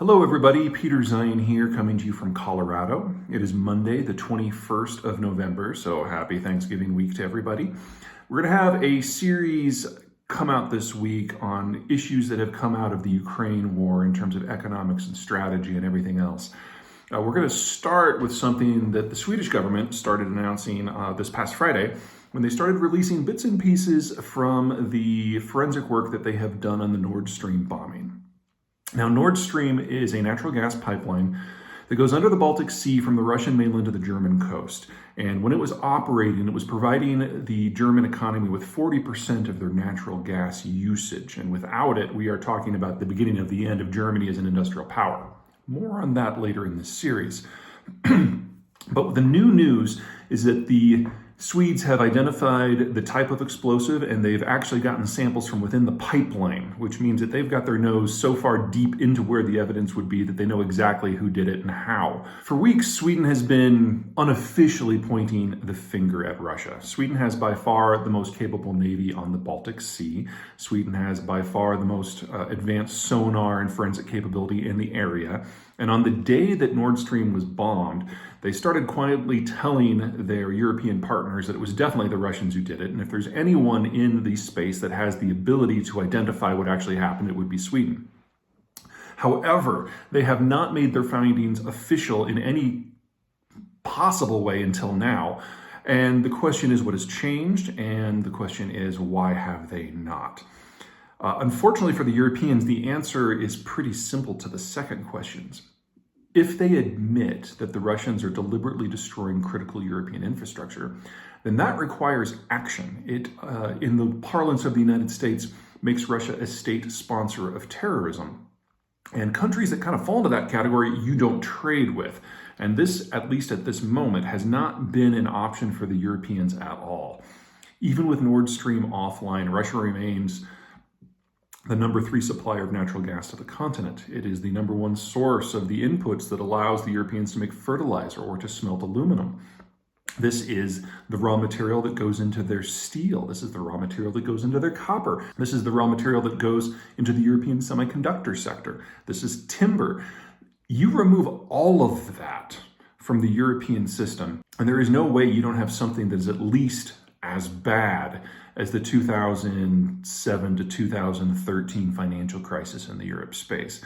Hello everybody, Peter Zion here coming to you from Colorado. It is Monday, the 21st of November, so happy Thanksgiving week to everybody. We're going to have a series come out this week on issues that have come out of the Ukraine war in terms of economics and strategy and everything else. We're going to start with something that the Swedish government started announcing this past Friday when they started releasing bits and pieces from the forensic work that they have done on the Nord Stream bombing. Now, Nord Stream is a natural gas pipeline that goes under the Baltic Sea from the Russian mainland to the German coast. And when it was operating, it was providing the German economy with 40% of their natural gas usage. And without it, we are talking about the beginning of the end of Germany as an industrial power. More on that later in this series. But the new news is that the Swedes have identified the type of explosive, and they've actually gotten samples from within the pipeline, which means that they've got their nose so far deep into where the evidence would be that they know exactly who did it and how. For weeks, Sweden has been unofficially pointing the finger at Russia. Sweden has by far the most capable navy on the Baltic Sea. Sweden has by far the most advanced sonar and forensic capability in the area. And on the day that Nord Stream was bombed, they started quietly telling their European partners that it was definitely the Russians who did it. And if there's anyone in the space that has the ability to identify what actually happened, it would be Sweden. However, they have not made their findings official in any possible way until now. And the question is, what has changed? And the question is, why have they not? Unfortunately for the Europeans, the answer is pretty simple to the second questions. If they admit that the Russians are deliberately destroying critical European infrastructure, then that requires action. It, in the parlance of the United States, makes Russia a state sponsor of terrorism. And countries that kind of fall into that category, you don't trade with. And this, at least at this moment, has not been an option for the Europeans at all. Even with Nord Stream offline, Russia remains the number 3 supplier of natural gas to the continent. It is the number 1 source of the inputs that allows the Europeans to make fertilizer or to smelt aluminum. This is the raw material that goes into their steel. This is the raw material that goes into their copper. This is the raw material that goes into the European semiconductor sector. This is timber. You remove all of that from the European system, and there is no way you don't have something that is at least as bad as the 2007 to 2013 financial crisis in the Europe space.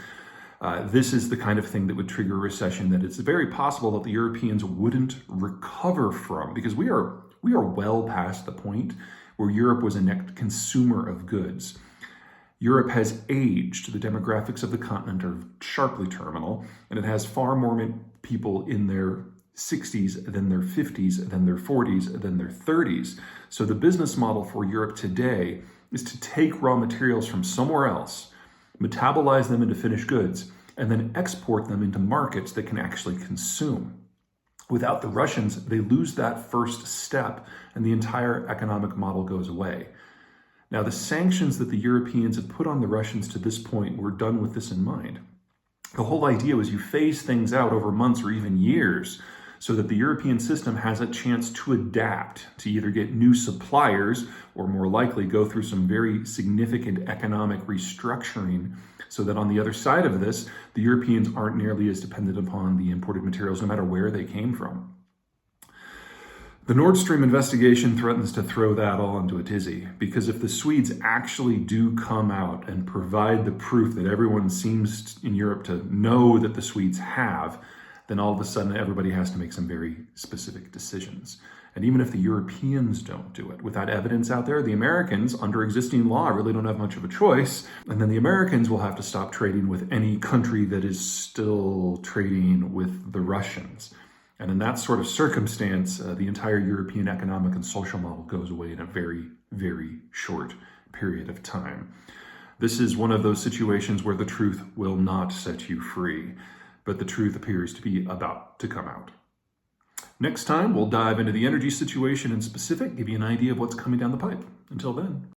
This is the kind of thing that would trigger a recession that it's very possible that the Europeans wouldn't recover from, because we are well past the point where Europe was a net consumer of goods. Europe has aged. The demographics of the continent are sharply terminal, and it has far more people in their 60s, than their 50s, than their 40s, than their 30s. So the business model for Europe today is to take raw materials from somewhere else, metabolize them into finished goods, and then export them into markets that can actually consume. Without the Russians, they lose that first step, and the entire economic model goes away. Now, the sanctions that the Europeans have put on the Russians to this point were done with this in mind. The whole idea was you phase things out over months or even years, so that the European system has a chance to adapt, to either get new suppliers or more likely go through some very significant economic restructuring, so that on the other side of this, the Europeans aren't nearly as dependent upon the imported materials no matter where they came from. The Nord Stream investigation threatens to throw that all into a tizzy, because if the Swedes actually do come out and provide the proof that everyone seems in Europe to know that the Swedes have, then all of a sudden everybody has to make some very specific decisions. And even if the Europeans don't do it, with that evidence out there, the Americans, under existing law, really don't have much of a choice. And then the Americans will have to stop trading with any country that is still trading with the Russians. And in that sort of circumstance, the entire European economic and social model goes away in a very, very short period of time. This is one of those situations where the truth will not set you free, but the truth appears to be about to come out. Next time, we'll dive into the energy situation in specific, give you an idea of what's coming down the pipe. Until then.